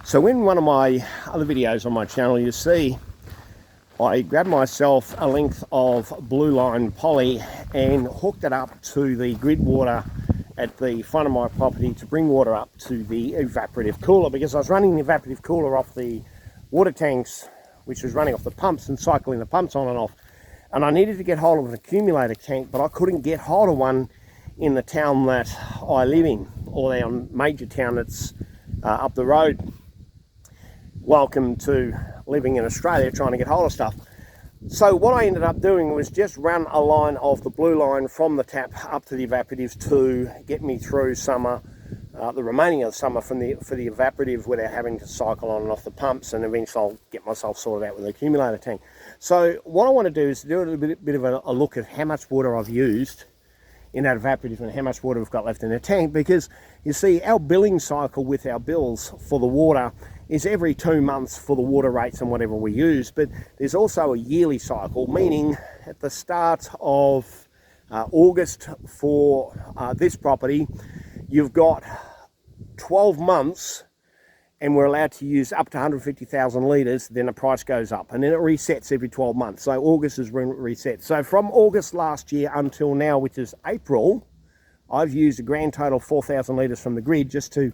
So in one of my other videos on my channel, you see I grabbed myself a length of blue line poly and hooked it up to the grid water at the front of my property to bring water up to the evaporative cooler, because I was running the evaporative cooler off the water tanks, which was running off the pumps and cycling the pumps on and off. And I needed to get hold of an accumulator tank, but I couldn't get hold of one in the town that I live in, or the major town that's up the road. Welcome to living in Australia, trying to get hold of stuff. So what I ended up doing was just run a line of the blue line from the tap up to the evaporatives to get me through summer, the remaining of the summer for the evaporative, without having to cycle on and off the pumps, and eventually I'll get myself sorted out with the accumulator tank. So what I want to do is do a little bit of a look at how much water I've used in that evaporative and how much water we've got left in the tank, because you see our billing cycle with our bills for the water is every 2 months for the water rates and whatever we use, but there's also a yearly cycle, meaning at the start of August for this property, you've got 12 months and we're allowed to use up to 150,000 litres, then the price goes up and then it resets every 12 months. So August is reset. So from August last year until now, which is April, I've used a grand total of 4,000 litres from the grid just to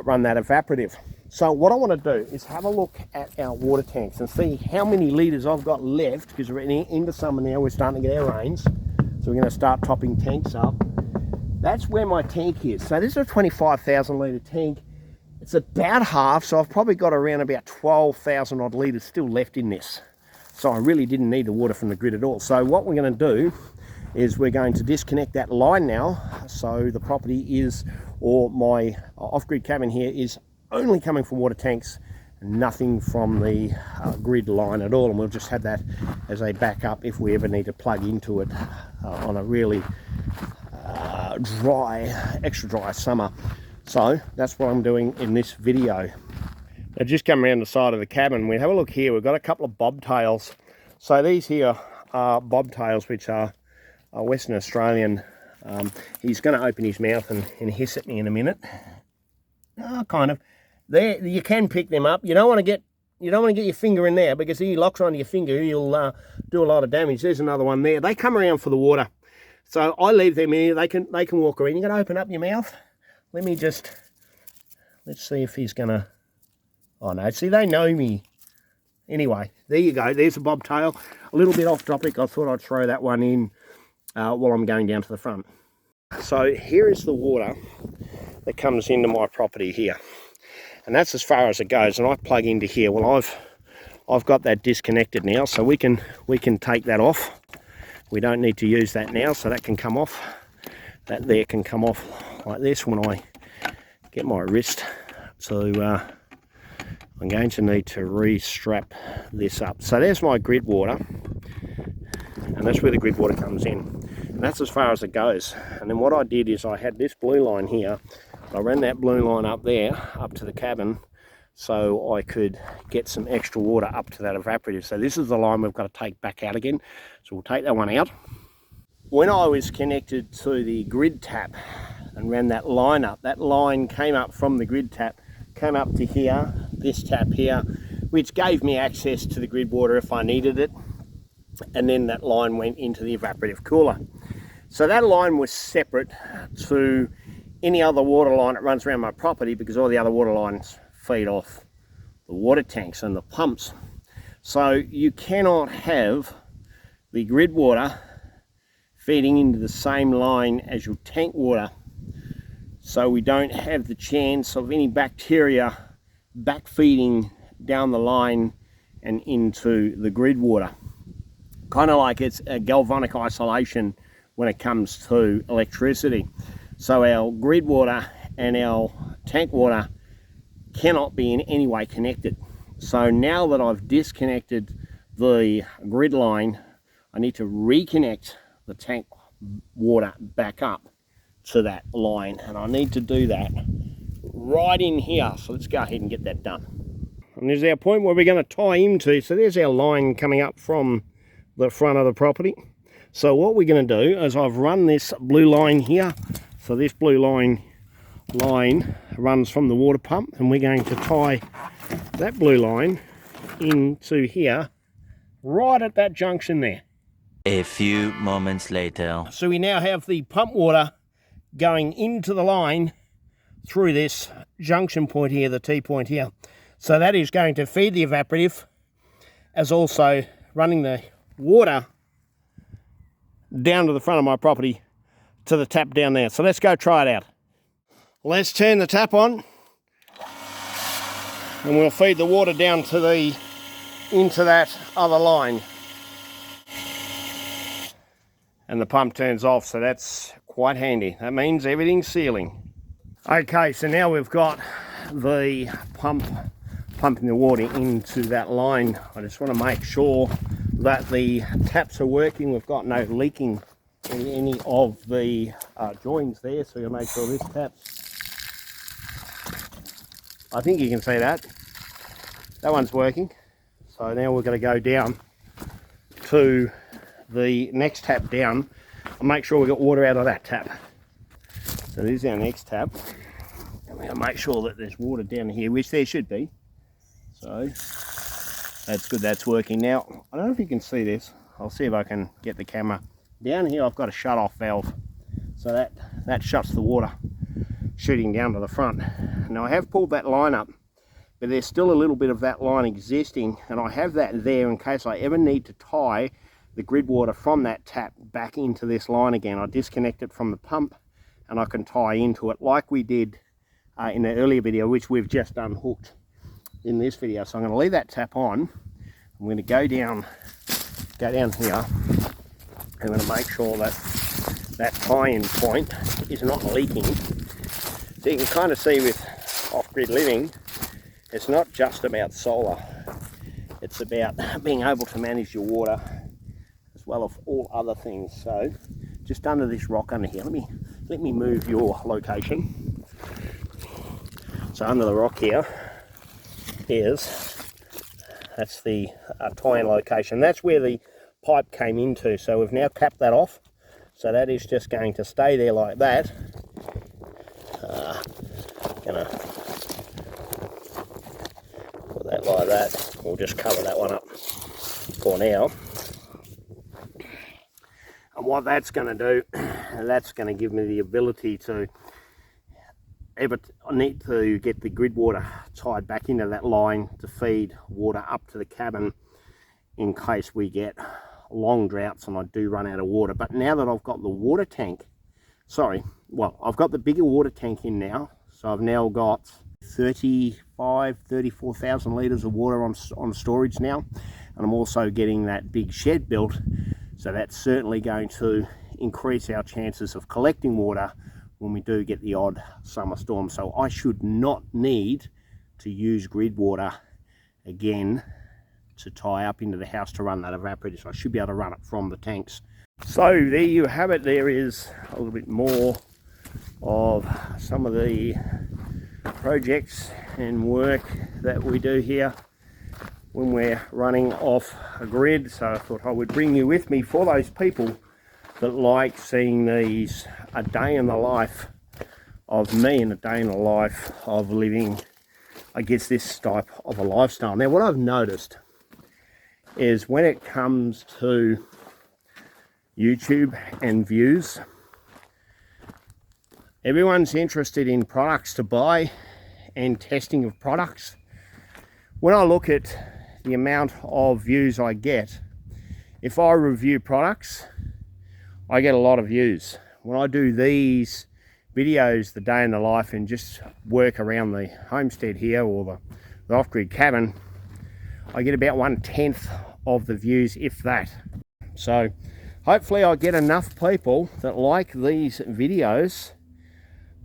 run that evaporative. So what I want to do is have a look at our water tanks and see how many litres I've got left, because we're into summer now, we're starting to get our rains. So we're going to start topping tanks up. That's where my tank is. So this is a 25,000 litre tank. It's about half, so I've probably got around about 12,000 odd litres still left in this. So I really didn't need the water from the grid at all. So what we're going to do is we're going to disconnect that line now. So the property is, or my off-grid cabin here, is only coming from water tanks, nothing from the grid line at all. And we'll just have that as a backup if we ever need to plug into it on a really extra dry summer. So that's what I'm doing in this video. Now just come around the side of the cabin, we have a look here. We've got a couple of bobtails. So these here are bobtails, which are Western Australian. He's going to open his mouth and hiss at me in a minute. Kind of. There, you can pick them up. You don't want to get your finger in there, because if he locks onto your finger, you'll do a lot of damage. There's another one there. They come around for the water, so I leave them here. They can walk around. You're going to open up your mouth. Let's see if he's going to. Oh no, see, they know me. Anyway, there you go. There's a bobtail. A little bit off topic. I thought I'd throw that one in while I'm going down to the front. So here is the water that comes into my property here, and that's as far as it goes. And I plug into here. Well, I've got that disconnected now, so we can take that off. We don't need to use that now, so that can come off. That there can come off like this when I get my wrist. So I'm going to need to re-strap this up. So there's my grid water, and that's where the grid water comes in, and that's as far as it goes. And then what I did is I had this blue line here. I ran that blue line up there, up to the cabin, so I could get some extra water up to that evaporative. So this is the line we've got to take back out again. So we'll take that one out. When I was connected to the grid tap and ran that line up, that line came up from the grid tap, came up to here, this tap here, which gave me access to the grid water if I needed it. And then that line went into the evaporative cooler. So that line was separate to any other water line that runs around my property, because all the other water lines feed off the water tanks and the pumps. So you cannot have the grid water feeding into the same line as your tank water, so we don't have the chance of any bacteria backfeeding down the line and into the grid water. Kind of like it's a galvanic isolation when it comes to electricity. So our grid water and our tank water cannot be in any way connected. So now that I've disconnected the grid line, I need to reconnect the tank water back up to that line, and I need to do that right in here. So let's go ahead and get that done. And there's our point where we're going to tie into. So there's our line coming up from the front of the property. So what we're going to do is I've run this blue line here. So this blue line runs from the water pump, and we're going to tie that blue line into here, right at that junction there. A few moments later. So we now have the pump water going into the line through this junction point here, the T point here. So that is going to feed the evaporative, as also running the water down to the front of my property to the tap down there. So let's go try it out. Let's turn the tap on and we'll feed the water down to into that other line. And the pump turns off, so that's quite handy. That means everything's sealing. Okay, so now we've got the pump pumping the water into that line. I just want to make sure that the taps are working. We've got no leaking in any of the joins there, so you'll make sure this tap, I think you can see that one's working. So now we're going to go down to the next tap down and make sure we got water out of that tap. So this is our next tap, and we're going to make sure that there's water down here, which there should be. So that's good, that's working. Now I don't know if you can see this. I'll see if I can get the camera down here. I've got a shut off valve, so that shuts the water shooting down to the front. Now I have pulled that line up, but there's still a little bit of that line existing, and I have that there in case I ever need to tie the grid water from that tap back into this line again. I disconnect it from the pump and I can tie into it like we did in the earlier video, which we've just unhooked in this video. So I'm going to leave that tap on. I'm going to go down here. I'm going to make sure that that tie-in point is not leaking. So you can kind of see with off-grid living, it's not just about solar. It's about being able to manage your water as well as all other things. So just under this rock under here, let me move your location. So under the rock here that's the tie-in location. That's where the pipe came into. So we've now capped that off. So that is just going to stay there like that. Gonna put that like that. We'll just cover that one up for now. And what that's going to do, that's going to give me the ability to, I need to get the grid water tied back into that line to feed water up to the cabin in case we get long droughts and I do run out of water. But now that I've got the water tank, I've got the bigger water tank in now, so I've now got 34,000 litres of water on storage now, and I'm also getting that big shed built, so that's certainly going to increase our chances of collecting water when we do get the odd summer storm. So I should not need to use grid water again to tie up into the house to run that evaporator. So I should be able to run it from the tanks. So there you have it. There is a little bit more of some of the projects and work that we do here when we're running off a grid. So I thought I would bring you with me for those people that like seeing these, a day in the life of me and a day in the life of living, I guess, this type of a lifestyle. Now what I've noticed is when it comes to YouTube and views, everyone's interested in products to buy and testing of products. When I look at the amount of views I get, if I review products, I get a lot of views. When I do these videos, the day in the life, and just work around the homestead here or the off-grid cabin, I get about 1/10 of the views, if that. So hopefully I get enough people that like these videos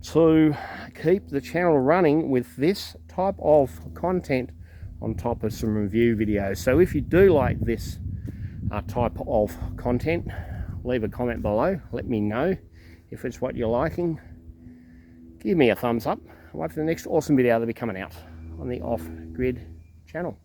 to keep the channel running with this type of content on top of some review videos. So if you do like this type of content, leave a comment below. Let me know if it's what you're liking. Give me a thumbs up. I'll wait for the next awesome video that'll be coming out on the Off Grid channel.